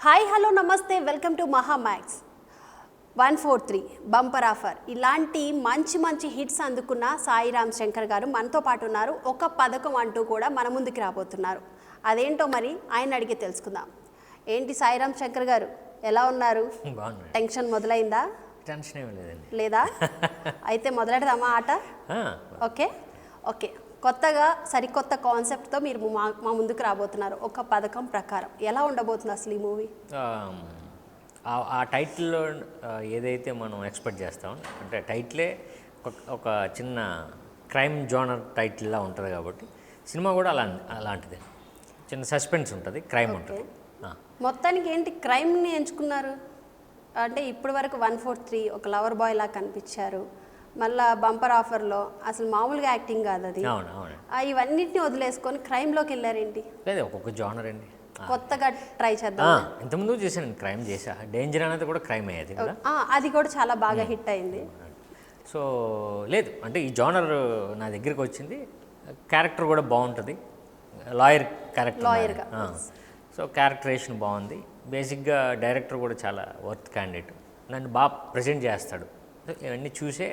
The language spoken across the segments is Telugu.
హాయ్ హలో నమస్తే వెల్కమ్ టు మహా మ్యాక్స్ 143 బంపర్ ఆఫర్. ఇలాంటి మంచి మంచి హిట్స్ అందుకున్న సాయిరామ్ శంకర్ గారు మనతో పాటు ఉన్నారు. ఒక పథకం అంటూ కూడా మన ముందుకు రాబోతున్నారు. అదేంటో మరి ఆయన అడిగి తెలుసుకుందాం. ఏంటి సాయిరామ్ శంకర్ గారు ఎలా ఉన్నారు? టెన్షన్ మొదలైందా? టెన్షన్ ఏమీ లేదండి. లేదా? అయితే మొదలెడదామా ఆట? Okay okay. కొత్తగా సరికొత్త కాన్సెప్ట్తో మీరు మా ముందుకు రాబోతున్నారు. ఒక పథకం ప్రకారం ఎలా ఉండబోతుంది అసలు ఈ మూవీ? ఆ టైటిల్లో ఏదైతే మనం ఎక్స్పెక్ట్ చేస్తాం అంటే టైటిలే ఒక చిన్న క్రైమ్ జోనర్ టైటిల్లా ఉంటుంది కాబట్టి సినిమా కూడా అలాంటిదే. చిన్న సస్పెన్స్ ఉంటుంది, క్రైమ్ ఉంటుంది. మొత్తానికి ఏంటి క్రైమ్ని ఎంచుకున్నారు అంటే ఇప్పటి వరకు 143 ఒక లవర్ బాయ్ లా కనిపించారు. మళ్ళా బంపర్ ఆఫర్లో అసలు మామూలుగా యాక్టింగ్ కాదు అది. ఇవన్నిటిని వదిలేసుకొని క్రైమ్లోకి వెళ్ళారేంటి? లేదు, ఒక్కొక్క జోనర్ అండి. కొత్తగా ట్రై చేద్దాం. ఇంతకుముందు చేశాను, క్రైమ్ చేసా. డేంజర్ అనేది కూడా క్రైమ్ అయ్యేది కదా, అది కూడా చాలా బాగా హిట్ అయింది. సో లేదు అంటే ఈ జోనర్ నా దగ్గరికి వచ్చింది. క్యారెక్టర్ కూడా బాగుంటుంది, లాయర్ క్యారెక్టర్గా. సో క్యారెక్టరేషన్ బాగుంది. బేసిక్గా డైరెక్టర్ కూడా చాలా వర్త్ క్యాండిడేట్, నన్ను బాగా ప్రజెంట్ చేస్తాడు. ఇవన్నీ చూసే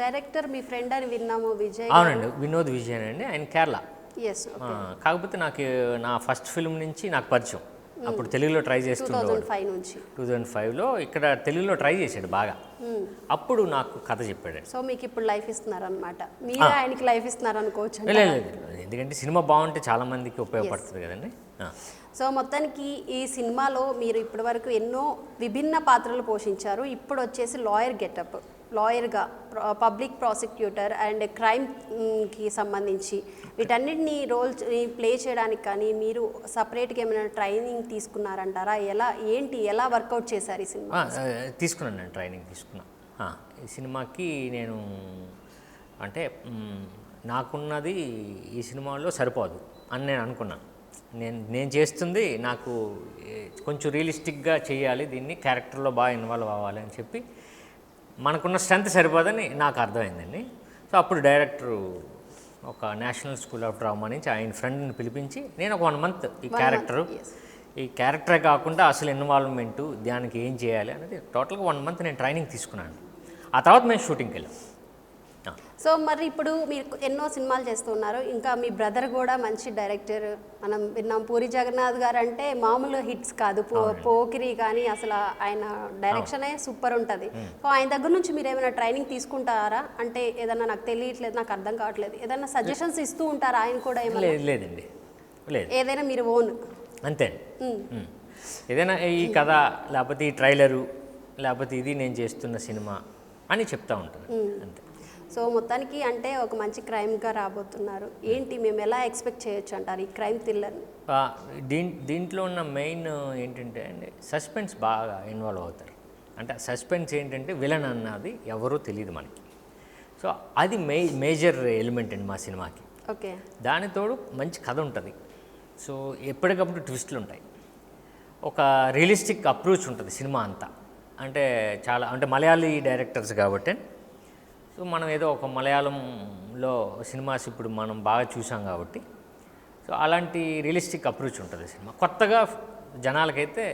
డైరెక్టర్ మీ ఫ్రెండ్ అని విన్నాము, విజయ్. అవునండి, వినోద్ విజయన్ అండి, ఆయన కేరళ. కాకపోతే నాకు నా ఫస్ట్ ఫిల్మ్ నుంచి నాకు పరిచయం. అప్పుడు తెలుగులో ట్రై చేస్తుండే 2005లో ఇక్కడ తెలుగులో ట్రై చేశాడు బాగా. అప్పుడు నాకు కథ చెప్పాడు. సో మీకు ఇప్పుడు లైఫ్ ఇస్తున్నారు అనమాట, మీరు ఆయనకి లైఫ్ ఇస్తున్నారు అనుకోవచ్చు. లేదు, ఎందుకంటే సినిమా బాగుంటే చాలా మందికి ఉపయోగపడుతుంది కదండి. సో మొత్తానికి ఈ సినిమాలో మీరు ఇప్పటివరకు ఎన్నో విభిన్న పాత్రలు పోషించారు. ఇప్పుడు వచ్చేసి లాయర్ గెటప్, లాయర్గా, పబ్లిక్ ప్రాసిక్యూటర్ అండ్ క్రైమ్కి సంబంధించి వీటన్నిటిని రోల్స్ ప్లే చేయడానికి కానీ మీరు సపరేట్గా ఏమైనా ట్రైనింగ్ తీసుకున్నారంటారా? ఎలా వర్కౌట్ చేశారు ఈ సినిమా? తీసుకున్నాను, నేను ట్రైనింగ్ తీసుకున్నా. ఈ సినిమాకి నేను అంటే నాకున్నది ఈ సినిమాలో సరిపోదు అని నేను అనుకున్నాను. నేను చేస్తుంది నాకు కొంచెం రియలిస్టిక్గా చేయాలి, దీన్ని క్యారెక్టర్లో బాగా ఇన్వాల్వ్ అవ్వాలి అని చెప్పి మనకున్న స్ట్రెంత్ సరిపోదని నాకు అర్థమైందండి. సో అప్పుడు డైరెక్టరు ఒక నేషనల్ స్కూల్ ఆఫ్ డ్రామా నుంచి ఆయన ఫ్రెండ్ని పిలిపించి నేను ఒక 1 month ఈ క్యారెక్టరే కాకుండా అసలు ఇన్వాల్వ్మెంటు దానికి ఏం చేయాలి అనేది టోటల్గా 1 month నేను ట్రైనింగ్ తీసుకున్నాను. ఆ తర్వాత మేము షూటింగ్కి వెళ్ళాం. సో మరి ఇప్పుడు మీరు ఎన్నో సినిమాలు చేస్తున్నారు, ఇంకా మీ బ్రదర్ కూడా మంచి డైరెక్టర్. మనం విన్నాం పూరి జగన్నాథ్ గారు అంటే మామూలు హిట్స్ కాదు, పోకిరి కానీ అసలు ఆయన డైరెక్షనే సూపర్ ఉంటుంది. సో ఆయన దగ్గర నుంచి మీరు ఏమైనా ట్రైనింగ్ తీసుకుంటారా? అంటే ఏదన్నా నాకు తెలియట్లేదు, నాకు అర్థం కావట్లేదు, ఏదైనా సజెషన్స్ ఇస్తూ ఉంటారా ఆయన కూడా? లేదండి, లేదు. ఏదైనా మీరు ఓన్ అంతే. ఏదైనా ఈ కథ లేకపోతే ఈ ట్రైలరు లేకపోతే ఇది నేను చేస్తున్న సినిమా అని చెప్తా ఉంటాను అంతే. సో మొత్తానికి అంటే ఒక మంచి క్రైమ్గా రాబోతున్నారు. ఏంటి మేము ఎలా ఎక్స్పెక్ట్ చేయొచ్చు అంటారు ఈ క్రైమ్ థ్రిల్లర్ని? దీంట్లో ఉన్న మెయిన్ ఏంటంటే అండి, సస్పెన్స్ బాగా ఇన్వాల్వ్ అవుతారు. అంటే సస్పెన్స్ ఏంటంటే విలన్ అన్నది ఎవరో తెలియదు మనకి. సో అది మేజర్ ఎలిమెంట్ అండి మా సినిమాకి. ఓకే. దానితోడు మంచి కథ ఉంటుంది. సో ఎప్పటికప్పుడు ట్విస్టులు ఉంటాయి. ఒక రియలిస్టిక్ అప్రోచ్ ఉంటుంది సినిమా అంతా. అంటే చాలా అంటే మలయాళీ డైరెక్టర్స్ కాబట్టి, సో మనం ఏదో ఒక మలయాళంలో సినిమాస్ ఇప్పుడు మనం బాగా చూసాం కాబట్టి, సో అలాంటి రియలిస్టిక్ అప్రోచ్ ఉంటుంది సినిమా. కొత్తగా జనాలకైతే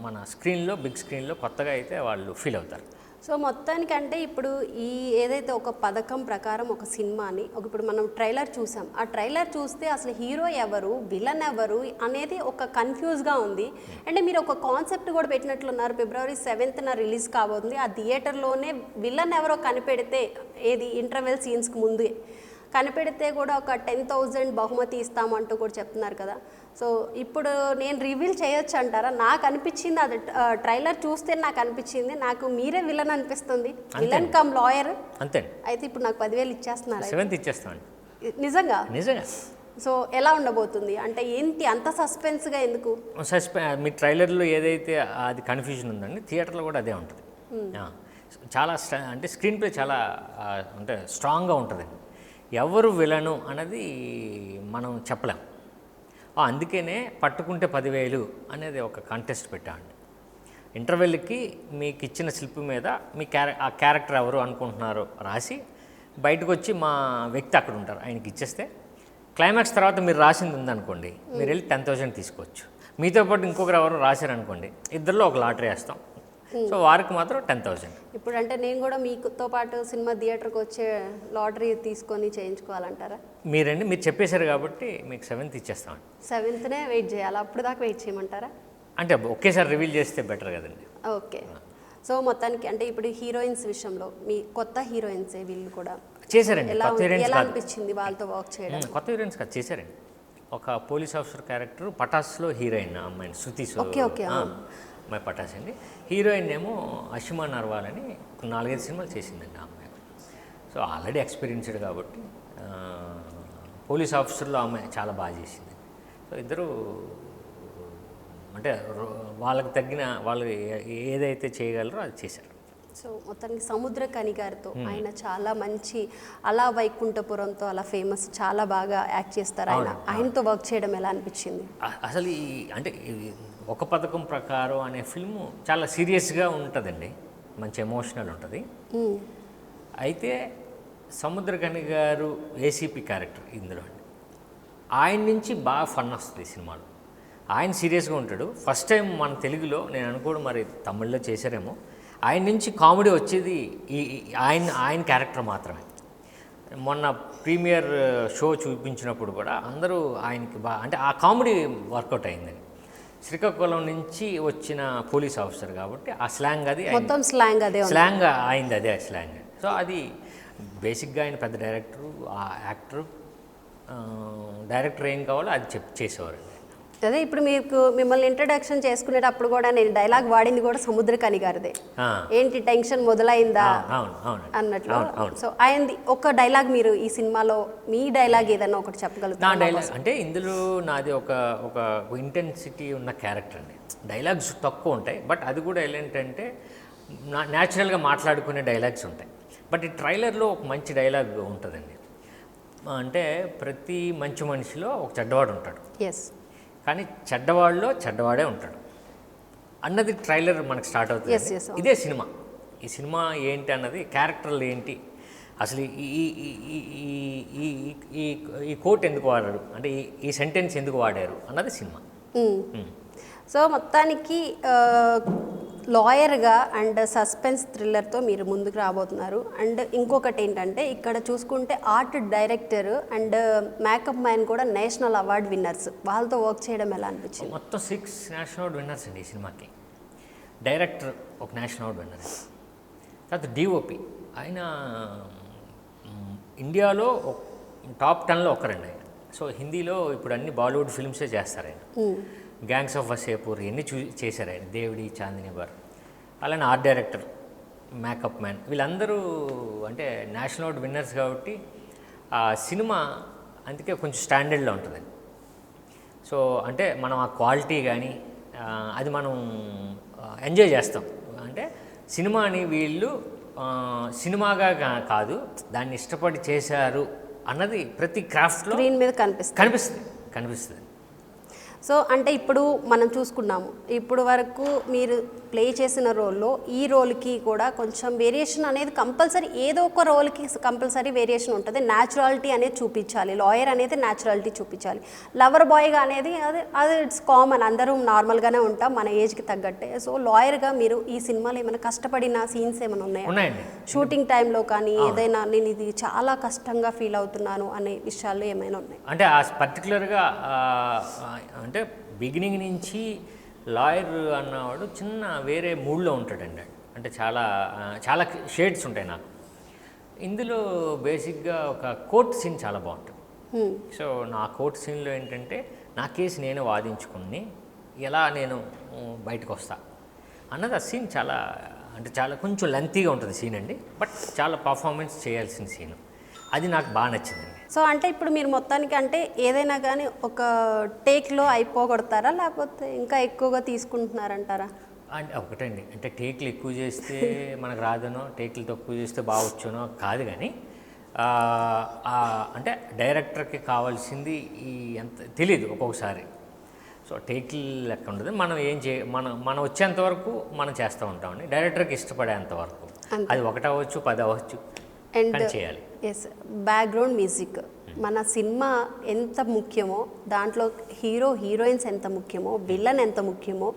మన స్క్రీన్లో, బిగ్ స్క్రీన్లో కొత్తగా అయితే వాళ్ళు ఫీల్ అవుతారు. సో మొత్తానికంటే ఇప్పుడు ఈ ఏదైతే ఒక పథకం ప్రకారం ఒక సినిమాని ఇప్పుడు మనం ట్రైలర్ చూసాం, ఆ ట్రైలర్ చూస్తే అసలు హీరో ఎవరు, విలన్ ఎవరు అనేది ఒక కన్ఫ్యూజ్గా ఉంది. అంటే మీరు ఒక కాన్సెప్ట్ కూడా పెట్టినట్లున్నారు, February 7th రిలీజ్ కాబోతుంది. ఆ థియేటర్లోనే విలన్ ఎవరో కనిపెడితే, ఏది ఇంటర్వెల్ సీన్స్కి ముందే కనిపెడితే కూడా ఒక 10,000 బహుమతి ఇస్తామంటూ కూడా చెప్తున్నారు కదా. సో ఇప్పుడు నేను రివీల్ చేయొచ్చు అంటారా? నాకు అనిపించింది, అది ట్రైలర్ చూస్తే నాకు అనిపించింది, నాకు మీరే విలన్ అనిపిస్తుంది, విలన్ కమ్ లాయర్. అంతే. అయితే ఇప్పుడు నాకు 10,000 ఇచ్చేస్తున్నారు. 7th ఇచ్చేస్తాను. నిజంగా? నిజంగా. సో ఎలా ఉండబోతుంది అంటే ఏంటి అంత సస్పెన్స్గా ఎందుకు? మీ ట్రైలర్లో ఏదైతే అది కన్ఫ్యూజన్ ఉందండి, థియేటర్లో కూడా అదే ఉంటుంది. చాలా అంటే స్క్రీన్ ప్లే చాలా అంటే స్ట్రాంగ్గా ఉంటుందండి. ఎవరు విలను అన్నది మనం చెప్పలేం. అందుకనే పట్టుకుంటే 10,000 అనేది ఒక కంటెస్ట్ పెట్టామండి. ఇంటర్వెల్కి మీకు ఇచ్చిన స్లిప్ మీద మీ ఆ క్యారెక్టర్ ఎవరు అనుకుంటున్నారో రాసి బయటకు వచ్చి మా వ్యక్తి అక్కడ ఉంటారు, ఆయనకి ఇచ్చేస్తే క్లైమాక్స్ తర్వాత మీరు రాసింది ఉందనుకోండి, మీరు వెళ్ళి 10,000 తీసుకోవచ్చు. మీతో పాటు ఇంకొకరు ఎవరు రాశారనుకోండి, ఇద్దరిలో ఒక లాటరీ వేస్తాం. సో వారికి మాత్రం 10,000. ఇప్పుడు అంటే నేను కూడా మీతో పాటు సినిమా థియేటర్కి వచ్చే లాటరీ తీసుకొని చేయించుకోవాలంటారా? మీరు చెప్పేశారు కాబట్టి మీకు 7th ఇచ్చేస్తామండి. 7th వెయిట్ చేయాలి, అప్పుడు దాకా వెయిట్ చేయమంటారా? అంటే ఒకేసారి రివీల్ చేస్తే బెటర్ కదండి. ఓకే. సో మొత్తానికి అంటే ఇప్పుడు హీరోయిన్స్ విషయంలో మీ కొత్త హీరోయిన్సే వీళ్ళు కూడా చేశారండి. ఎలా కొత్త హీరోయిన్స్ ఎలా కాదు, అనిపించింది వాళ్ళతో వర్క్ చేయడం? కొత్త హీరోయిన్స్ కాదు, చేశారండి. ఒక పోలీస్ ఆఫీసర్ క్యారెక్టర్ పటాస్లో హీరోయిన్ అమ్మాయిని శృతి ఓకే. అమ్మాయి పటాస్ అండి. హీరోయిన్ ఏమో అషిమా నర్వాల్ అని ఒక 4-5 సినిమాలు చేసిందండి ఆ అమ్మాయి. సో ఆల్రెడీ ఎక్స్పీరియన్స్డ్ కాబట్టి పోలీస్ ఆఫీసర్లో అమ్మాయి చాలా బాగా చేసింది. సో ఇద్దరు అంటే వాళ్ళకి తగ్గిన వాళ్ళు ఏదైతే చేయగలరో అది చేశారు. సో మొత్తానికి సముద్రకని గారితో ఆయన చాలా మంచి అలా వైకుంఠపురంతో అలా ఫేమస్, చాలా బాగా యాక్ట్ చేస్తారు ఆయన. ఆయనతో వర్క్ చేయడం ఎలా అనిపించింది? అసలు అంటే ఒక పథకం ప్రకారం అనే ఫిల్ము చాలా సీరియస్గా ఉంటుందండి, మంచి ఎమోషనల్ ఉంటుంది. అయితే సముద్రకని గారు ఏసీపీ క్యారెక్టర్ ఇందులో అండి, ఆయన నుంచి బాగా ఫన్ వస్తుంది సినిమాలో. ఆయన సీరియస్గా ఉంటాడు. ఫస్ట్ టైం మన తెలుగులో నేను అనుకోవడం, మరి తమిళ్లో చేశారేమో, ఆయన నుంచి కామెడీ వచ్చేది ఆయన క్యారెక్టర్ మాత్రమే. మొన్న ప్రీమియర్ షో చూపించినప్పుడు కూడా అందరూ ఆయనకి బాగా అంటే ఆ కామెడీ వర్కౌట్ అయిందని. శ్రీకాకుళం నుంచి వచ్చిన పోలీస్ ఆఫీసర్ కాబట్టి ఆ స్లాంగ్ అది మొత్తం స్లాంగ్ అయింది, అదే స్లాంగ్. సో అది బేసిక్గా ఆయన పెద్ద డైరెక్టరు, ఆ యాక్టరు, డైరెక్టర్ ఏం కావాలో అది చేసేవారు. అదే ఇప్పుడు మీకు మిమ్మల్ని ఇంట్రడక్షన్ చేసుకునేటప్పుడు కూడా నేను డైలాగ్ వాడింది కూడా సముద్రకని గారిదే. ఏంటి టెన్షన్ మొదలైందా అన్నట్లు. సో ఆయనది ఒక డైలాగ్, మీరు ఈ సినిమాలో మీ డైలాగ్ ఏదన్నా ఒకటి చెప్పగలుగుతారు? నా డైలాగ్ అంటే ఇందులో నాది ఒక ఇంటెన్సిటీ ఉన్న క్యారెక్టర్ అండి. డైలాగ్స్ తక్కువ ఉంటాయి, బట్ అది కూడా ఏంటంటే న్యాచురల్గా మాట్లాడుకునే డైలాగ్స్ ఉంటాయి. బట్ ఈ ట్రైలర్లో ఒక మంచి డైలాగ్ ఉంటుందండి. అంటే ప్రతి మంచి మనిషిలో ఒక చెడ్డవాడు ఉంటాడు, కానీ చెడ్డవాళ్ళలో చెడ్డవాడే ఉంటాడు అన్నది ట్రైలర్ మనకు స్టార్ట్ అవుతుంది. ఇదే సినిమా. ఈ సినిమా ఏంటి అన్నది, క్యారెక్టర్లు ఏంటి, అసలు ఈ కోట్ ఎందుకు వాడారు, అంటే ఈ సెంటెన్స్ ఎందుకు వాడారు అన్నది సినిమా. సో మొత్తానికి లాయర్గా అండ్ సస్పెన్స్ థ్రిల్లర్తో మీరు ముందుకు రాబోతున్నారు. అండ్ ఇంకొకటి ఏంటంటే ఇక్కడ చూసుకుంటే art director and makeup man కూడా నేషనల్ అవార్డ్ విన్నర్స్, వాళ్ళతో వర్క్ చేయడం ఎలా అనిపించింది? మొత్తం 6 నేషనల్ అవార్డ్ విన్నర్స్ అండి ఈ సినిమాకి. డైరెక్టర్ ఒక నేషనల్ అవార్డ్ విన్నర్, తర్వాత డిఓపి ఆయన ఇండియాలో టాప్ 10లో ఒకరండి ఆయన. సో హిందీలో ఇప్పుడు అన్ని బాలీవుడ్ ఫిల్మ్సే చేస్తారు ఆయన. గ్యాంగ్స్ ఆఫ్ వసేపూర్ ఇవన్నీ చేశారు ఆయన, దేవుడి, చాందిని బార్. అలానే ఆర్ట్ డైరెక్టర్, మేకప్ మ్యాన్, వీళ్ళందరూ అంటే నేషనల్ అవార్డ్ విన్నర్స్ కాబట్టి ఆ సినిమా అందుకే కొంచెం స్టాండర్డ్లో ఉంటుందండి. సో అంటే మనం ఆ క్వాలిటీ కానీ అది మనం ఎంజాయ్ చేస్తాం. అంటే సినిమాని వీళ్ళు సినిమాగా కాదు, దాన్ని ఇష్టపడి చేశారు అన్నది ప్రతి క్రాఫ్ట్లో స్క్రీన్ మీద కనిపిస్తుంది. సో అంటే ఇప్పుడు మనం చూసుకున్నాము, ఇప్పుడు వరకు మీరు ప్లే చేసిన రోల్లో ఈ రోల్కి కూడా కొంచెం వేరియేషన్ అనేది కంపల్సరీ, ఏదో ఒక రోల్కి కంపల్సరీ వేరియేషన్ ఉంటుంది. న్యాచురాలిటీ అనేది చూపించాలి, లాయర్ అనేది న్యాచురాలిటీ చూపించాలి. లవర్ బాయ్గా అనేది అది ఇట్స్ కామన్, అందరూ నార్మల్గానే ఉంటాం మన ఏజ్కి తగ్గట్టే. సో లాయర్గా మీరు ఈ సినిమాలో ఏమైనా కష్టపడిన సీన్స్ ఏమైనా ఉన్నాయండి షూటింగ్ టైంలో కానీ, ఏదైనా నేను ఇది చాలా కష్టంగా ఫీల్ అవుతున్నాను అనే విషయాల్లో ఏమైనా ఉన్నాయి? అంటే ఆ పర్టికులర్గా అంటే బిగినింగ్ నుంచి లాయర్ అన్నవాడు చిన్న వేరే మూడ్లో ఉంటాడండి. అంటే చాలా షేడ్స్ ఉంటాయి నాకు. ఇందులో బేసిక్గా ఒక కోర్ట్ సీన్ చాలా బాగుంటుంది. సో నా కోర్ట్ సీన్లో ఏంటంటే నా కేసు నేను వాదించుకుని ఎలా నేను బయటకు వస్తా అన్నది ఆ సీన్ చాలా కొంచెం లెంతీగా ఉంటుంది సీన్ అండి. బట్ చాలా పర్ఫార్మెన్స్ చేయాల్సిన సీన్, అది నాకు బాగా నచ్చిందండి. సో అంటే ఇప్పుడు మీరు మొత్తానికి అంటే ఏదైనా కానీ ఒక టేక్లో అయిపోగొడతారా, లేకపోతే ఇంకా ఎక్కువగా తీసుకుంటున్నారంటారా? అంటే ఒకటండి, అంటే టేక్లు ఎక్కువ చేస్తే మనకు రాదనో, టేక్లు తక్కువ చేస్తే బాగొచ్చునో కాదు, కానీ అంటే డైరెక్టర్కి కావాల్సింది ఎంత తెలీదు ఒక్కొక్కసారి. సో టేక్లు లెక్క ఉండదు, మనం వచ్చేంత వరకు మనం చేస్తూ ఉంటామండి. డైరెక్టర్కి ఇష్టపడేంత వరకు, అది 1 అవ్వచ్చు 10 అవ్వచ్చు, అండ్ చేయాలి. బ్యాక్గ్రౌండ్ మ్యూజిక్ మన సినిమా ఎంత ముఖ్యమో దాంట్లో హీరో హీరోయిన్స్ ఎంత ముఖ్యమో విలన్ ఎంత ముఖ్యమో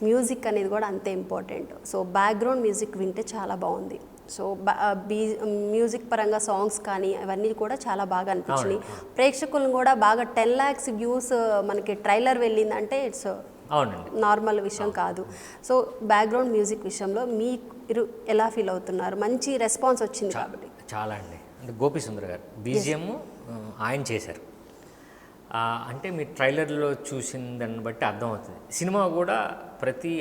మ్యూజిక్ అనేది కూడా అంతే ఇంపార్టెంట్. సో బ్యాక్గ్రౌండ్ మ్యూజిక్ వింటే చాలా బాగుంది. సో మ్యూజిక్ పరంగా సాంగ్స్ కానీ అవన్నీ కూడా చాలా బాగా అనిపించినాయి. ప్రేక్షకులను కూడా బాగా 10 lakhs వ్యూస్ మనకి ట్రైలర్ వెళ్ళిందంటే ఇట్స్ నార్మల్ విషయం కాదు. సో బ్యాక్గ్రౌండ్ మ్యూజిక్ విషయంలో మీరు ఎలా ఫీల్ అవుతున్నారు? మంచి రెస్పాన్స్ వచ్చింది కాబట్టి. చాలా అండి. అంటే గోపి సుందర్ గారు బీజిఎం ఆయన చేశారు. అంటే మీరు ట్రైలర్లో చూసిన దాన్ని బట్టి అర్థమవుతుంది. సినిమా కూడా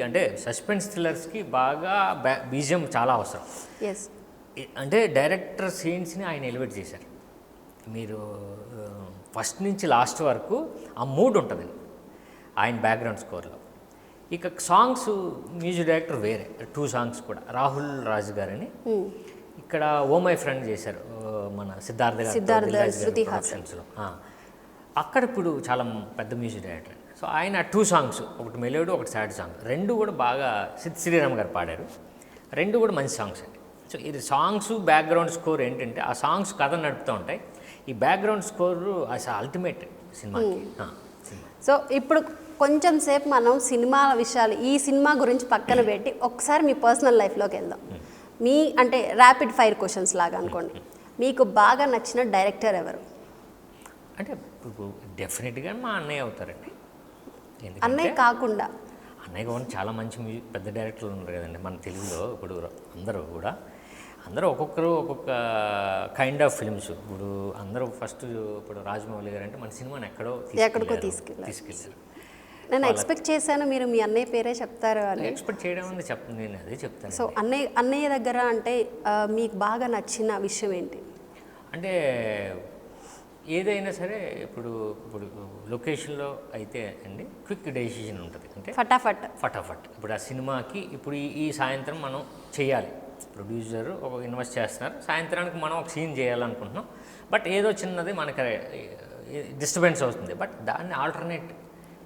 అంటే సస్పెన్స్ థ్రిల్లర్స్కి బాగా బీజిఎం చాలా అవసరం. ఎస్, అంటే డైరెక్టర్ సీన్స్ని ఆయన ఎలివేట్ చేశారు. మీరు ఫస్ట్ నుంచి లాస్ట్ వరకు ఆ మూడ్ ఉంటుందండి ఆయన బ్యాక్గ్రౌండ్ స్కోర్లో. ఇక సాంగ్స్ మ్యూజిక్ డైరెక్టర్ వేరే 2 సాంగ్స్ కూడా రాహుల్ రాజు గారని ఇక్కడ ఓ మై ఫ్రెండ్ చేశారు మన సిద్ధార్థ శృతి హాసన్. అక్కడ ఇప్పుడు చాలా పెద్ద మ్యూజిక్ డైరెక్టర్. సో ఆయన 2 సాంగ్స్, ఒకటి మెలోడీ ఒకటి సాడ్ సాంగ్, 2 కూడా బాగా శ్రీరామ్ గారు పాడారు. 2 కూడా మంచి సాంగ్స్ అండి. సో ఇది సాంగ్స్ బ్యాక్గ్రౌండ్ స్కోర్ ఏంటంటే ఆ సాంగ్స్ కథ నడుపుతూ ఉంటాయి. ఈ బ్యాక్గ్రౌండ్ స్కోర్ అసలు అల్టిమేట్ సినిమాకి. సో ఇప్పుడు కొంచెం సేపు మనం సినిమా విషయాలు ఈ సినిమా గురించి పక్కన పెట్టి ఒకసారి మీ పర్సనల్ లైఫ్లోకి వెళ్దాం. మీ అంటే ర్యాపిడ్ ఫైర్ క్వశ్చన్స్ లాగా అనుకోండి. మీకు బాగా నచ్చిన డైరెక్టర్ ఎవరు? అంటే డెఫినెట్గా మా అన్నయ్య అవుతారండి. అన్నయ్య కాకుండా చాలా మంచి పెద్ద డైరెక్టర్లు ఉన్నారు కదండి మన తెలుగులో. ఇప్పుడు అందరూ ఒక్కొక్కరు ఒక్కొక్క కైండ్ ఆఫ్ ఫిల్మ్స్. ఇప్పుడు అందరూ ఫస్ట్ ఇప్పుడు రాజమౌళి గారు అంటే మన సినిమాని ఎక్కడికో తీసుకెళ్ళారు. నేను ఎక్స్పెక్ట్ చేశాను మీరు మీ అన్నయ్య పేరే చెప్తారు అని. ఎక్స్పెక్ట్ చేయడం అని నేను అదే చెప్తాను. సో అన్నయ్య దగ్గర అంటే మీకు బాగా నచ్చిన విషయం ఏంటి? అంటే ఏదైనా సరే ఇప్పుడు లొకేషన్లో అయితే అండి క్విక్ డెసిషన్ ఉంటుంది. అంటే ఫటాఫట్ ఇప్పుడు ఆ సినిమాకి ఇప్పుడు ఈ సాయంత్రం మనం చేయాలి. ప్రొడ్యూసర్ ఒక ఇన్వెస్ట్ చేస్తున్నారు, సాయంత్రానికి మనం ఒక సీన్ చేయాలనుకుంటున్నాం. బట్ ఏదో చిన్నది మనకి డిస్టర్బెన్స్ అవుతుంది. బట్ దాన్ని ఆల్టర్నేట్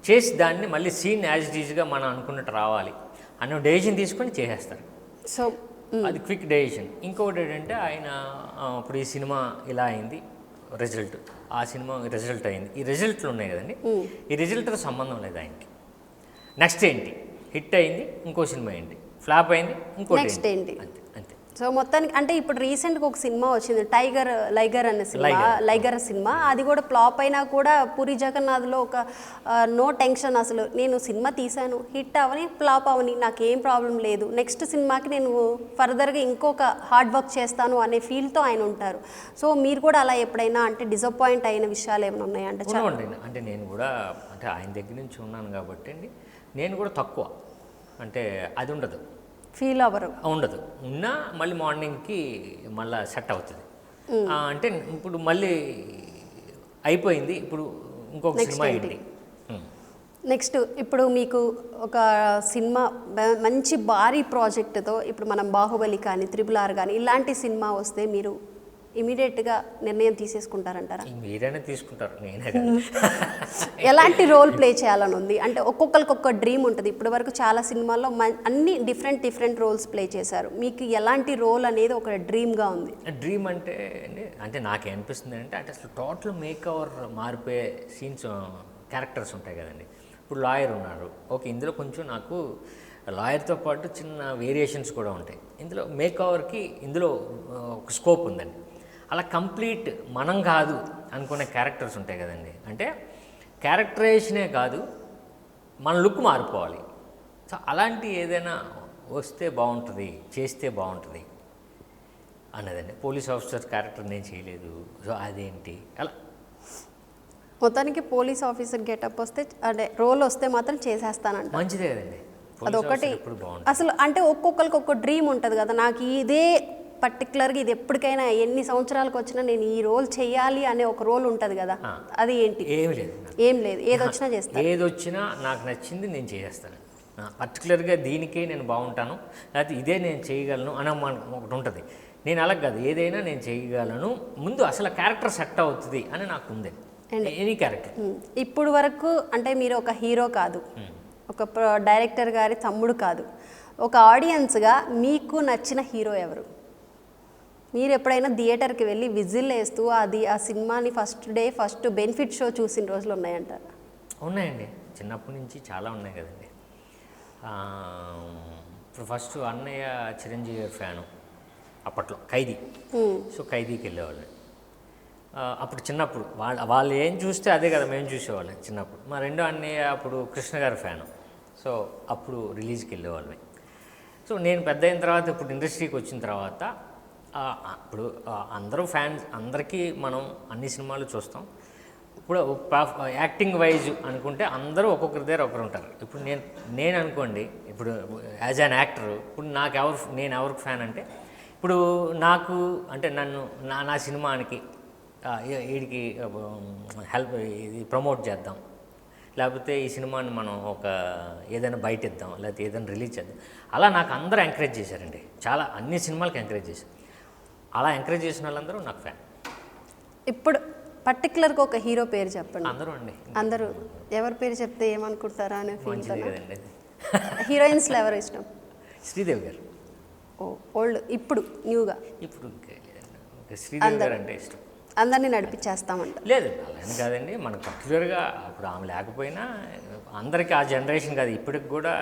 చేసి దాన్ని మళ్ళీ సీన్ యాజ్ ఇట్ ఈజ్గా మనం అనుకున్నట్టు రావాలి అనే డెసిషన్ తీసుకొని చేసేస్తారు. సో అది క్విక్ డెసిషన్. ఇంకొకటి ఏంటంటే ఆయన ఇప్పుడు ఈ సినిమా ఇలా అయింది, రిజల్ట్, ఆ సినిమా రిజల్ట్ అయింది, ఈ రిజల్ట్లు ఉన్నాయి కదండి, ఈ రిజల్ట్తో సంబంధం లేదు ఆయనకి. నెక్స్ట్ ఏంటి, హిట్ అయింది ఇంకో సినిమా ఏంటి, ఫ్లాప్ అయింది ఇంకోటి ఏంటి, అంతే. సో మొత్తానికి అంటే ఇప్పుడు రీసెంట్గా ఒక సినిమా వచ్చింది లైగర్ అనే సినిమా, లైగర్ సినిమా. అది కూడా ఫ్లాప్ అయినా కూడా పూరి జగన్నాథ్లో ఒక నో టెన్షన్, అసలు నేను సినిమా తీశాను, హిట్ అవని ఫ్లాప్ అవని నాకేం ప్రాబ్లం లేదు, నెక్స్ట్ సినిమాకి నేను ఫర్దర్గా ఇంకొక హార్డ్ వర్క్ చేస్తాను అనే ఫీల్తో ఆయన ఉంటారు. సో మీరు కూడా అలా ఎప్పుడైనా అంటే డిసప్పాయింట్ అయిన విషయాలు ఏమైనా ఉన్నాయంటే? అంటే నేను కూడా అంటే ఆయన దగ్గర నుంచి ఉన్నాను కాబట్టి అండి, నేను కూడా తక్కువ అంటే అది ఉండదు, ఫీల్ అవ్వరు, ఉండదు. ఉన్నా మళ్ళీ మార్నింగ్కి మళ్ళీ సెట్ అవుతుంది. అంటే ఇప్పుడు మళ్ళీ అయిపోయింది, ఇప్పుడు ఇంకొక సినిమా ఏంటి నెక్స్ట్. ఇప్పుడు మీకు ఒక సినిమా మంచి భారీ ప్రాజెక్టుతో ఇప్పుడు మనం బాహుబలి కానీ RRR కానీ ఇలాంటి సినిమా వస్తే మీరు ఇమీడియట్గా నిర్ణయం తీసేసుకుంటారంటారా? మీరైనా తీసుకుంటారు, నేనే. ఎలాంటి రోల్ ప్లే చేయాలని ఉంది అంటే ఒక్కొక్కరికి ఒక్క డ్రీమ్ ఉంటుంది. ఇప్పటి వరకు చాలా సినిమాల్లో అన్ని డిఫరెంట్ రోల్స్ ప్లే చేశారు. మీకు ఎలాంటి రోల్ అనేది ఒక డ్రీమ్గా ఉంది? డ్రీమ్ అంటే నాకేమనిపిస్తుంది అంటే అసలు టోటల్ మేక్ ఓవర్ మారిపోయే సీన్స్, క్యారెక్టర్స్ ఉంటాయి కదండి. ఇప్పుడు లాయర్ ఉన్నారు, ఓకే, ఇందులో కొంచెం నాకు లాయర్తో పాటు చిన్న వేరియేషన్స్ కూడా ఉంటాయి. ఇందులో మేక్ ఓవర్కి ఇందులో ఒక స్కోప్ ఉందండి. అలా కంప్లీట్ మనం కాదు అనుకునే క్యారెక్టర్స్ ఉంటాయి కదండి. అంటే క్యారెక్టరైజేషనే కాదు, మన లుక్ మారిపోవాలి. సో అలాంటి ఏదైనా వస్తే బాగుంటుంది, చేస్తే బాగుంటుంది అన్నదండి. పోలీస్ ఆఫీసర్ క్యారెక్టర్ నేను చేయలేదు, సో అదేంటి అలా. మొత్తానికి పోలీస్ ఆఫీసర్ గెటప్ వస్తే అంటే రోల్ వస్తే మాత్రం చేసేస్తానంట. మంచిదే కదండి, అదొకటి. అసలు అంటే ఒక్కొక్కరికి ఒక్కొక్క డ్రీమ్ ఉంటుంది కదా, నాకు ఇదే పర్టికులర్గా ఇది ఎప్పటికైనా ఎన్ని సంవత్సరాలకు వచ్చినా నేను ఈ రోల్ చేయాలి అనే ఒక రోల్ ఉంటుంది కదా, అది ఏంటి? ఏం లేదు, ఏదొచ్చినా చేస్తాను, ఏదొచ్చినా నాకు నచ్చింది నేను చేసేస్తాను. పర్టికులర్గా దీనికే నేను బాగుంటాను, లేకపోతే ఇదే నేను చేయగలను అని ఒకటి ఉంటుంది. నేను అలా కాదు, ఏదైనా నేను చేయగలను, ముందు అసలు క్యారెక్టర్ సెట్ అవుతుంది అని నాకు ఉంది, ఎనీ క్యారెక్టర్. ఇప్పుడు వరకు అంటే మీరు ఒక హీరో కాదు, ఒక డైరెక్టర్ గారి తమ్ముడు కాదు, ఒక ఆడియన్స్గా మీకు నచ్చిన హీరో ఎవరు? మీరు ఎప్పుడైనా థియేటర్కి వెళ్ళి విజిల్ వేస్తూ అది ఆ సినిమాని ఫస్ట్ బెనిఫిట్ షో చూసిన రోజులు ఉన్నాయంటారా? ఉన్నాయండి, చిన్నప్పటి నుంచి చాలా ఉన్నాయి కదండి. ఇప్పుడు ఫస్ట్ అన్నయ్య చిరంజీవి గారి ఫ్యాను అప్పట్లో, ఖైదీ. సో ఖైదీకి వెళ్ళేవాళ్ళం అప్పుడు చిన్నప్పుడు. వాళ్ళు ఏం చూస్తే అదే కదా మేము చూసేవాళ్ళం చిన్నప్పుడు. మా రెండో అన్నయ్య అప్పుడు కృష్ణ గారి ఫ్యాను. సో అప్పుడు రిలీజ్కి వెళ్ళేవాళ్ళమే. సో నేను పెద్ద అయిన తర్వాత ఇప్పుడు ఇండస్ట్రీకి వచ్చిన తర్వాత ఇప్పుడు అందరూ ఫ్యాన్స్, అందరికీ మనం అన్ని సినిమాలు చూస్తాం. ఇప్పుడు యాక్టింగ్ వైజ్ అనుకుంటే అందరూ ఒక్కొక్కరి దగ్గర ఒకరు ఉంటారు. ఇప్పుడు నేను అనుకోండి, ఇప్పుడు యాజ్ అన్ యాక్టర్ ఇప్పుడు నేను ఎవరికి ఫ్యాన్ అంటే, ఇప్పుడు నాకు అంటే నన్ను నా సినిమానికి వీడికి ఇది ప్రమోట్ చేద్దాం, లేకపోతే ఈ సినిమాని మనం ఏదైనా బయట ఇద్దాం, లేకపోతే ఏదైనా రిలీజ్ చేద్దాం, అలా నాకు అందరూ ఎంకరేజ్ చేశారండి. చాలా అన్ని సినిమాలకి ఎంకరేజ్ చేశారు. అలా ఎంకరేజ్ చేసిన వాళ్ళందరూ నాకు ఫ్యాన్. ఇప్పుడు పర్టికులర్గా ఒక హీరో పేరు చెప్పండి. అందరూ అండి, అందరూ ఎవరి పేరు చెప్తే ఏమనుకుంటారా అని ఫీల్ కదండి. హీరోయిన్స్లో ఎవరు ఇష్టం? శ్రీదేవి గారు. ఓల్డ్, ఇప్పుడు న్యూగా? ఇప్పుడు శ్రీదేవి గారు అంటే ఇష్టం. అందరినీ నడిపించేస్తామంట? లేదు, అలానే కాదండి. మనకు పర్టికులర్గా అప్పుడు ఆమె లేకపోయినా అందరికీ ఆ జనరేషన్ కాదు, ఇప్పటికి కూడా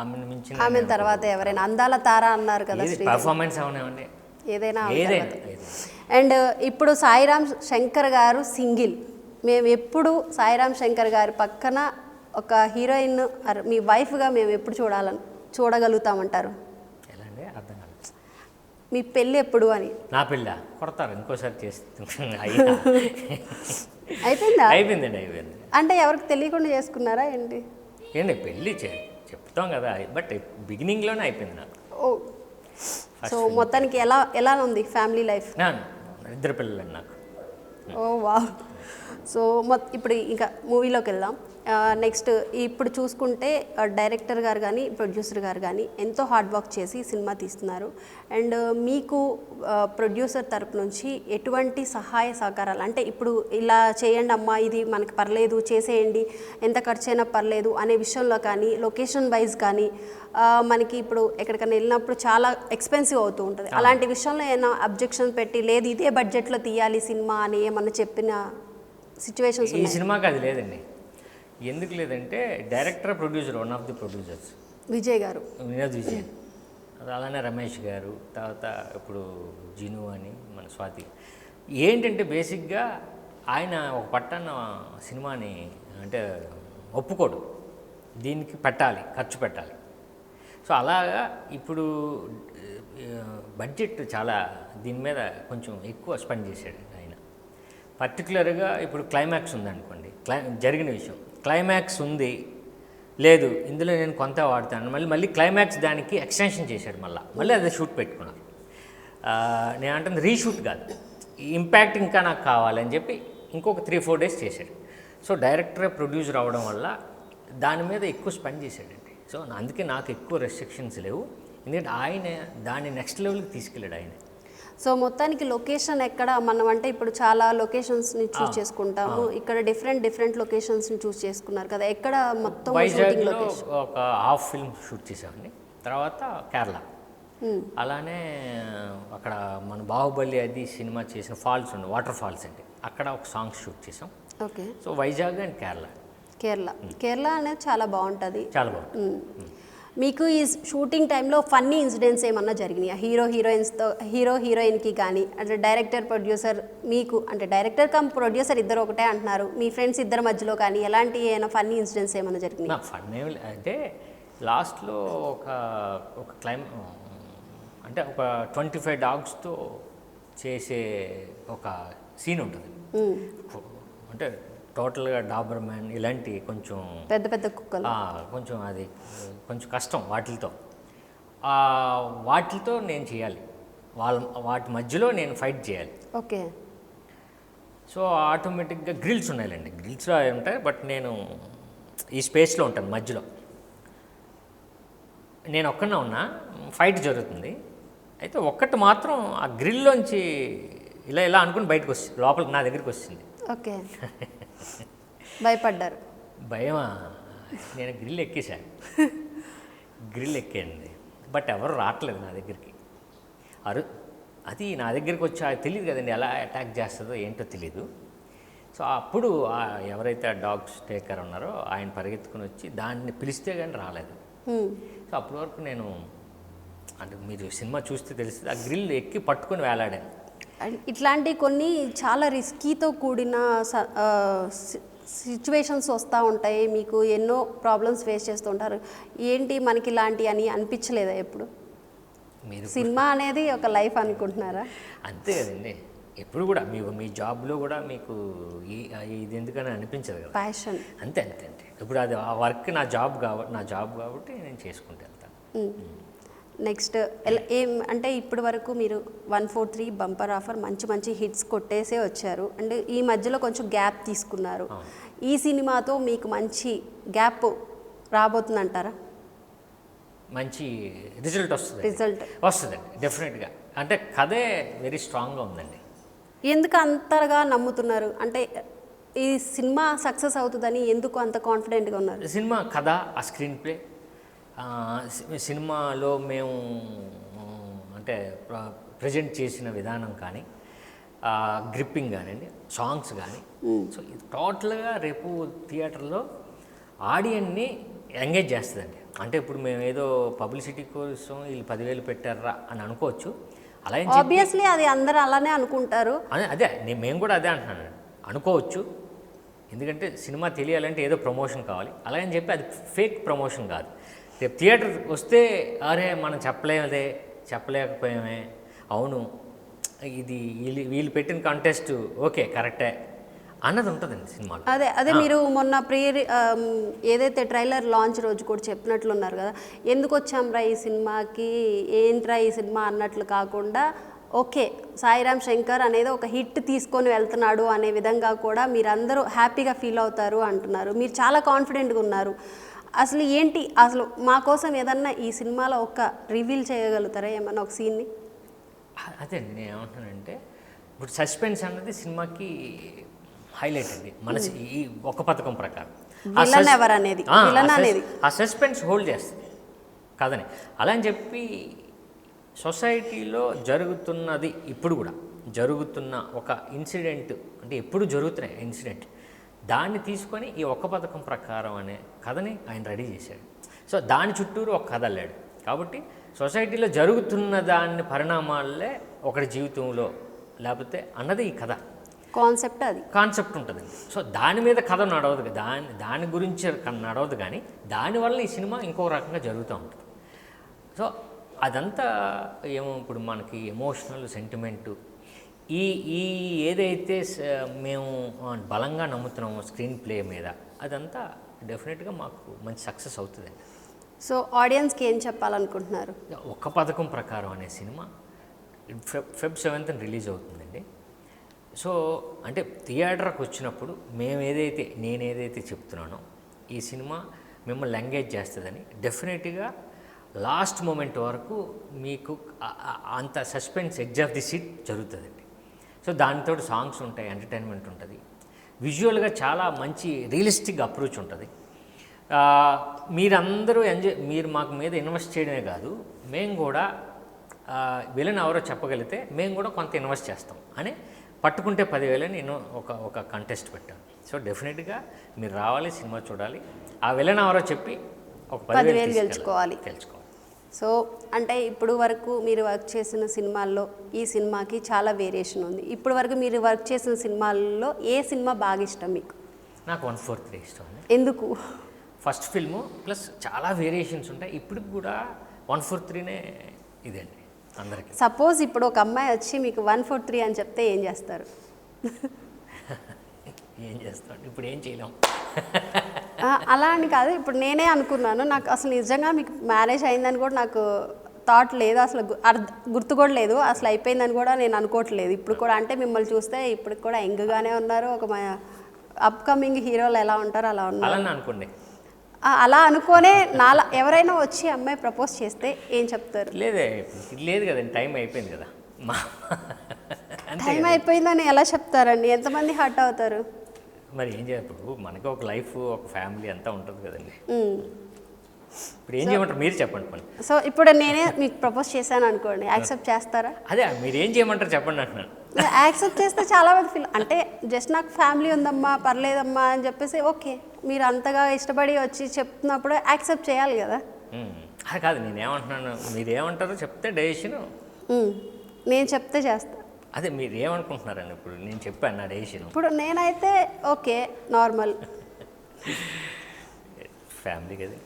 ఆమెను మించిన, ఆమె తర్వాత ఎవరైనా అందాల తార అన్నారు కదా, పర్ఫార్మెన్స్ ఏమన్నామండి, ఏదైనా. ఏదైనా. అండ్ ఇప్పుడు సాయిరామ్ శంకర్ గారు సింగిల్. మేము ఎప్పుడు సాయిరామ్ శంకర్ గారి పక్కన ఒక హీరోయిన్ మీ వైఫ్గా మేము ఎప్పుడు చూడగలుగుతామంటారు? ఎలా అండి, అర్థం కాదు. మీ పెళ్ళి ఎప్పుడు అని? నా పెళ్ళ కొడతారు, ఇంకోసారి చేస్తుంది. అయిపోయిందా? అయిపోయిందండి, అయిపోయింది. అంటే ఎవరికి తెలియకుండా చేసుకున్నారా ఏంటి? ఏంటి పెళ్ళి చెప్తాం కదా, బట్ బిగినింగ్లోనే అయిపోయింది నాకు. ఓ, సో మొత్తానికి ఎలా ఉంది ఫ్యామిలీ లైఫ్? ఇద్దరు పిల్లలండి నాకు. ఓ వా. సో ఇప్పుడు ఇంకా మూవీలోకి వెళ్దాం. నెక్స్ట్ ఇప్పుడు చూసుకుంటే డైరెక్టర్ గారు కానీ ప్రొడ్యూసర్ గారు కానీ ఎంతో హార్డ్ వర్క్ చేసి సినిమా తీస్తున్నారు. అండ్ మీకు ప్రొడ్యూసర్ తరపు నుంచి ఎటువంటి సహాయ సహకారాలు, అంటే ఇప్పుడు ఇలా చేయండి అమ్మా, ఇది మనకి పర్లేదు చేసేయండి, ఎంత ఖర్చు అయినా పర్లేదు అనే విషయంలో కానీ, లొకేషన్ వైజ్ కానీ, మనకి ఇప్పుడు ఎక్కడికైనా వెళ్ళినప్పుడు చాలా ఎక్స్పెన్సివ్ అవుతూ ఉంటుంది, అలాంటి విషయంలో ఏమైనా అబ్జెక్షన్ పెట్టి లేదు ఇదే బడ్జెట్లో తీయాలి సినిమా అని ఏమన్నా చెప్పిన సిచ్యువేషన్స్? ఈ సినిమాకి అది లేదండి. ఎందుకు లేదంటే director producer, one of the producers Vijay గారు, వినోద్ విజయ్. అలానే రమేష్ గారు, తర్వాత ఇప్పుడు జిను అని మన స్వాతి. ఏంటంటే బేసిక్గా ఆయన ఒక పట్టణ సినిమాని అంటే ఒప్పుకోడు, దీనికి ఖర్చు పెట్టాలి. సో అలాగా ఇప్పుడు బడ్జెట్ చాలా దీని మీద కొంచెం ఎక్కువ స్పెండ్ చేశాడు ఆయన. పర్టికులర్గా ఇప్పుడు క్లైమాక్స్ ఉందనుకోండి, జరిగిన విషయం క్లైమాక్స్ ఉంది, లేదు ఇందులో నేను కొంత వాడతాను, మళ్ళీ క్లైమాక్స్ దానికి ఎక్స్టెన్షన్ చేశాడు, మళ్ళీ అదే షూట్ పెట్టుకున్నారు. నేను అంటుంది రీషూట్ కాదు, ఇంపాక్ట్ ఇంకా నాకు కావాలని చెప్పి ఇంకొక 3-4 డేస్ చేశాడు. సో డైరెక్టర్ ప్రొడ్యూసర్ అవ్వడం వల్ల దాని మీద ఎక్కువ స్పెండ్ చేశాడండి. సో అందుకే నాకు ఎక్కువ రెస్ట్రిక్షన్స్ లేవు, ఎందుకంటే ఆయన దాన్ని నెక్స్ట్ లెవెల్కి తీసుకెళ్ళాడు ఆయన. సో మొత్తానికి లొకేషన్ ఎక్కడ మనం అంటే ఇప్పుడు చాలా లొకేషన్స్ని చూస్ చేసుకుంటాము, ఇక్కడ డిఫరెంట్ లొకేషన్స్ని చూస్ చేసుకున్నారు కదా, ఎక్కడ మొత్తం షూటింగ్ లొకేషన్? ఒక హాఫ్ ఫిల్మ్ షూట్ చేసామండి, తర్వాత కేరళ, అలానే అక్కడ మన బాహుబలి అది సినిమా చేసిన ఫాల్స్ ఉండే వాటర్ ఫాల్స్ అండి, అక్కడ ఒక సాంగ్స్ షూట్ చేసాం. Okay. So Vizag and Kerala అనేది చాలా బాగుంటుంది. చాలా బాగుంటుంది. మీకు ఈ షూటింగ్ టైంలో ఫన్నీ ఇన్సిడెంట్స్ ఏమన్నా జరిగినాయా హీరోయిన్కి కానీ, అంటే డైరెక్టర్ ప్రొడ్యూసర్ మీకు, అంటే డైరెక్టర్ కమ్ ప్రొడ్యూసర్ ఇద్దరు ఒకటే అంటున్నారు, మీ ఫ్రెండ్స్ ఇద్దరి మధ్యలో కానీ ఎలాంటి ఏమైనా ఫన్నీ ఇన్సిడెంట్స్ ఏమైనా జరిగినాయి? ఫన్నీ అంటే లాస్ట్లో ఒక అంటే ఒక 25 డాగ్స్తో చేసే ఒక సీన్ ఉంటుంది. అంటే టోటల్గా డాబర్ మ్యాన్ ఇలాంటి కొంచెం పెద్ద కుక్కలు, కొంచెం అది కొంచెం కష్టం వాటితో నేను చేయాలి, వాటి మధ్యలో నేను ఫైట్ చేయాలి. ఓకే. సో ఆటోమేటిక్గా గ్రిల్స్ ఉన్నాయండి, గ్రిల్స్లో ఉంటాయి, బట్ నేను ఈ స్పేస్లో ఉంటాను మధ్యలో. నేను ఒక్కనే ఉన్నా, ఫైట్ జరుగుతుంది. అయితే ఒక్కటి మాత్రం ఆ గ్రిల్లోంచి ఇలా అనుకుని బయటకు వస్తుంది, లోపలికి నా దగ్గరికి వస్తుంది. ఓకే. భయపడ్డారు? భయమా, నేను గ్రిల్ ఎక్కాను, బట్ ఎవరు రావట్లేదు నా దగ్గరికి. అది నా దగ్గరికి వచ్చి అది తెలియదు కదండి, ఎలా అటాక్ చేస్తుందో ఏంటో తెలీదు. సో అప్పుడు ఎవరైతే ఆ డాగ్స్ టేకర్ ఉన్నారో ఆయన పరిగెత్తుకుని వచ్చి దాన్ని పిలిస్తే కానీ రాలేదు. సో అప్పటి వరకు నేను అంటే మీరు సినిమా చూస్తే తెలుస్తుంది, ఆ గ్రిల్ ఎక్కి పట్టుకొని వేలాడాను. ఇట్లాంటి కొన్ని చాలా రిస్కీతో కూడిన సిచ్యువేషన్స్ వస్తూ ఉంటాయి, మీకు ఎన్నో ప్రాబ్లమ్స్ ఫేస్ చేస్తూ ఉంటారు. ఏంటి మనకి ఇలాంటి అని అనిపించలేదా ఎప్పుడు? మీరు సినిమా అనేది ఒక లైఫ్ అనుకుంటున్నారా? అంతే కదండి, ఎప్పుడు కూడా మీ జాబ్లో కూడా మీకు ఇది ఎందుకని అనిపించదు కదా, ప్యాషన్. అంతే అంతే అంతే. ఇప్పుడు అది ఆ వర్క్ నా జాబ్ కాబట్టి నేను చేసుకుంటూ వెళ్తాను. నెక్స్ట్ ఏం అంటే ఇప్పటి వరకు మీరు 143 బంపర్ ఆఫర్ మంచి మంచి హిట్స్ కొట్టేసే వచ్చారు, అండ్ ఈ మధ్యలో కొంచెం గ్యాప్ తీసుకున్నారు. ఈ సినిమాతో మీకు మంచి గ్యాప్ రాబోతుందంటారా? మంచి రిజల్ట్ వస్తుందండి డెఫినెట్గా. అంటే కథే వెరీ స్ట్రాంగ్గా ఉందండి. ఎందుకు అంతగా నమ్ముతున్నారు? అంటే ఈ సినిమా సక్సెస్ అవుతుందని ఎందుకు అంత కాన్ఫిడెంట్గా ఉన్నారు? సినిమా కథ, ఆ స్క్రీన్ ప్లే, సినిమాలో మేము అంటే ప్రజెంట్ చేసిన విధానం కానీ, గ్రిప్పింగ్ కానివ్వండి, సాంగ్స్ కానీ, సో ఇది టోటల్గా రేపు థియేటర్లో ఆడియన్ని ఎంగేజ్ చేస్తుందండి. అంటే ఇప్పుడు మేము ఏదో పబ్లిసిటీ కోసం వీళ్ళు 10,000 పెట్టారా అని అనుకోవచ్చు, అలా ఆబ్వియస్లీ అది అందరూ అలానే అనుకుంటారు. అదే మేము కూడా అదే అంటున్నాను, అనుకోవచ్చు. ఎందుకంటే సినిమా తెలియాలంటే ఏదో ప్రమోషన్ కావాలి, అలాగని చెప్పి అది ఫేక్ ప్రమోషన్ కాదు. రేపు థియేటర్ వస్తే అరే మనం చెప్పలేకపోయామే, అవును ఇది వీళ్ళు పెట్టిన కంటెస్ట్ ఓకే కరెక్టే అన్నది ఉంటుందండి సినిమాలో. అదే మీరు మొన్న ఏదైతే ట్రైలర్ లాంచ్ రోజు కూడా చెప్పినట్లున్నారు కదా, ఎందుకు వచ్చాంరా ఈ సినిమాకి, ఏంట్రా ఈ సినిమా అన్నట్లు కాకుండా ఓకే సాయిరామ్ శంకర్ అనేది ఒక హిట్ తీసుకొని వెళ్తున్నాడు అనే విధంగా కూడా మీరందరూ హ్యాపీగా ఫీల్ అవుతారు అంటున్నారు. మీరు చాలా కాన్ఫిడెంట్గా ఉన్నారు. అసలు ఏంటి, అసలు మా కోసం ఏదన్నా ఈ సినిమాలో ఒక రివీల్ చేయగలుగుతారా ఏమన్నా ఒక సీన్ని? అదే అండి నేను ఏమంటున్నానంటే, ఇప్పుడు సస్పెన్స్ అన్నది సినిమాకి హైలైట్ అండి. మన ఈ ఒక పథకం ప్రకారం ఆ సస్పెన్స్ హోల్డ్ చేస్తుంది కదని. అలా అని చెప్పి సొసైటీలో జరుగుతున్నది, ఇప్పుడు కూడా జరుగుతున్న ఒక ఇన్సిడెంట్, అంటే ఎప్పుడు జరుగుతున్నాయి ఇన్సిడెంట్, దాన్ని తీసుకొని ఈ ఒక్క పథకం ప్రకారం అనే కథని ఆయన రెడీ చేశాడు. సో దాని చుట్టూరు ఒక కథ అల్లాడు. కాబట్టి సొసైటీలో జరుగుతున్న దాని పరిణామాలే ఒకటి జీవితంలో లేకపోతే అన్నది ఈ కథ కాన్సెప్ట్ ఉంటుందండి. సో దాని మీద కథ నడవదు, దాని గురించి నడవదు, కానీ దానివల్ల ఈ సినిమా ఇంకో రకంగా జరుగుతూ ఉంటుంది. సో అదంతా ఏమో ఇప్పుడు మనకి ఎమోషనల్ సెంటిమెంటు ఈ ఏదైతే మేము బలంగా నమ్ముతున్నామో స్క్రీన్ ప్లే మీద, అదంతా డెఫినెట్గా మాకు మంచి సక్సెస్ అవుతుందండి. సో ఆడియన్స్కి ఏం చెప్పాలనుకుంటున్నారు? ఒక్క పథకం ప్రకారం అనే సినిమా Feb 7th రిలీజ్ అవుతుందండి. సో అంటే థియేటర్కి వచ్చినప్పుడు నేనేదైతే చెప్తున్నానో ఈ సినిమా మిమ్మల్ని ఎంగేజ్ చేస్తుందని, డెఫినెట్గా లాస్ట్ మూమెంట్ వరకు మీకు అంత suspense edge of the seat జరుగుతుందండి. సో దానితో సాంగ్స్ ఉంటాయి, ఎంటర్టైన్మెంట్ ఉంటుంది, విజువల్గా చాలా మంచి రియలిస్టిక్ అప్రోచ్ ఉంటుంది. మీరందరూ మీరు మాకు మీద ఇన్వెస్ట్ చేయడమే కాదు, మేము కూడా విలన్ ఎవరో చెప్పగలిగితే మేము కూడా కొంత ఇన్వెస్ట్ చేస్తాం అని పట్టుకుంటే 10,000 నేను ఒక కంటెస్ట్ పెట్టాను. సో డెఫినెట్గా మీరు రావాలి, సినిమా చూడాలి, ఆ విలన్ ఎవరో చెప్పి ఒక 10,000 గెలుచుకోవాలి. సో అంటే ఇప్పుడు వరకు మీరు వర్క్ చేసిన సినిమాల్లో ఈ సినిమాకి చాలా వేరియేషన్ ఉంది. ఇప్పుడు వరకు మీరు వర్క్ చేసిన సినిమాల్లో ఏ సినిమా బాగా ఇష్టం మీకు? నాకు 143 ఇష్టం. ఎందుకు? ఫస్ట్ ఫిల్ము ప్లస్ చాలా వేరియేషన్స్ ఉంటాయి. ఇప్పుడు కూడా 143నే ఇదండి అందరికీ. సపోజ్ ఇప్పుడు ఒక అమ్మాయి వచ్చి మీకు 143 అని చెప్తే ఏం చేస్తారు? ఏం చేస్తాం, ఇప్పుడు ఏం చేయలేం. అలా అని కాదు, ఇప్పుడు నేనే అనుకున్నాను, నాకు అసలు నిజంగా మీకు మ్యారేజ్ అయిందని కూడా నాకు థాట్ లేదు, అసలు గుర్తు కూడా లేదు, అసలు అయిపోయిందని కూడా నేను అనుకోవట్లేదు ఇప్పుడు కూడా. అంటే మిమ్మల్ని చూస్తే ఇప్పుడు కూడా యంగ్గానే ఉన్నారు, ఒక అప్కమింగ్ హీరోలు ఎలా ఉంటారో అలా ఉన్నారు అనుకోండి. అలా అనుకోనే ఎవరైనా వచ్చి అమ్మాయి ప్రపోజ్ చేస్తే ఏం చెప్తారు? లేదు కదండి, టైం అయిపోయింది కదా. టైం అయిపోయిందని ఎలా చెప్తారండి? ఎంతమంది హర్ట్ అవుతారు? మరి ఏం చేయాలి, ఇప్పుడు మనకి ఒక లైఫ్, ఒక ఫ్యామిలీ అంతా ఉంటుంది కదండి. ఇప్పుడు ఏం చేయమంటారు మీరు చెప్పండి పని. సో ఇప్పుడు నేనే మీకు ప్రపోజ్ చేశాను అనుకోండి, యాక్సెప్ట్ చేస్తారా? అదే మీరు ఏం చేయమంటారు చెప్పండి అంటున్నాను. యాక్సెప్ట్ చేస్తే చాలా మంది ఫీల్ అంటే జస్ట్ నాకు ఫ్యామిలీ ఉందమ్మా పర్లేదమ్మా అని చెప్పేసి ఓకే, మీరు అంతగా ఇష్టపడి వచ్చి చెప్తున్నప్పుడు యాక్సెప్ట్ చేయాలి కదా. అది కాదు నేనేమంటున్నాను, మీరు ఏమంటారో చెప్తే డెసిషన్. నేను చెప్తే చేస్తా. అదే మీరు ఏమనుకుంటున్నారండి ఇప్పుడు నేను చెప్పాను నా డెసిషన్. ఇప్పుడు నేనైతే ఓకే నార్మల్. ఫ్యామిలీ కదా.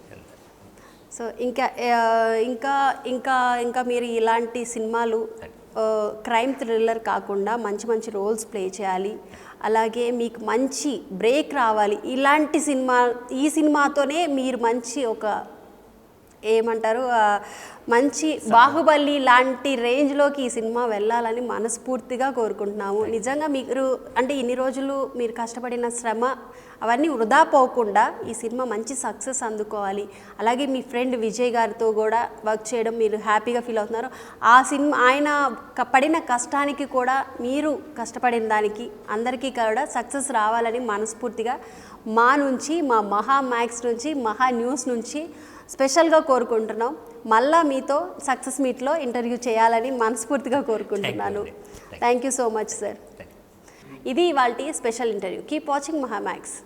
సో ఇంకా ఇంకా ఇంకా ఇంకా మీరు ఇలాంటి సినిమాలు క్రైమ్ థ్రిల్లర్ కాకుండా మంచి మంచి రోల్స్ ప్లే చేయాలి, అలాగే మీకు మంచి బ్రేక్ రావాలి. ఇలాంటి సినిమా, ఈ సినిమాతోనే మీరు మంచి ఒక ఏమంటారు మంచి బాహుబలి లాంటి రేంజ్లోకి ఈ సినిమా వెళ్ళాలని మనస్ఫూర్తిగా కోరుకుంటున్నాము. నిజంగా మీరు అంటే ఇన్ని రోజులు మీరు కష్టపడిన శ్రమ అవన్నీ వృధా పోకుండా ఈ సినిమా మంచి సక్సెస్ అందుకోవాలి. అలాగే మీ ఫ్రెండ్ విజయ్ గారితో కూడా వర్క్ చేయడం మీరు హ్యాపీగా ఫీల్ అవుతున్నారు. ఆ సినిమా ఆయన పడిన కష్టానికి కూడా మీరు కష్టపడిన దానికి అందరికీ కూడా సక్సెస్ రావాలని మనస్ఫూర్తిగా మా నుంచి, మా మహా మ్యాక్స్ నుంచి, మహా న్యూస్ నుంచి స్పెషల్గా కోరుకుంటున్నాం. మళ్ళా మీతో సక్సెస్ మీట్లో ఇంటర్వ్యూ చేయాలని మనస్ఫూర్తిగా కోరుకుంటున్నాను. Thank you so much sir. ఇది ఇవాల్టి స్పెషల్ ఇంటర్వ్యూ. కీప్ వాచింగ్ మహా మ్యాక్స్.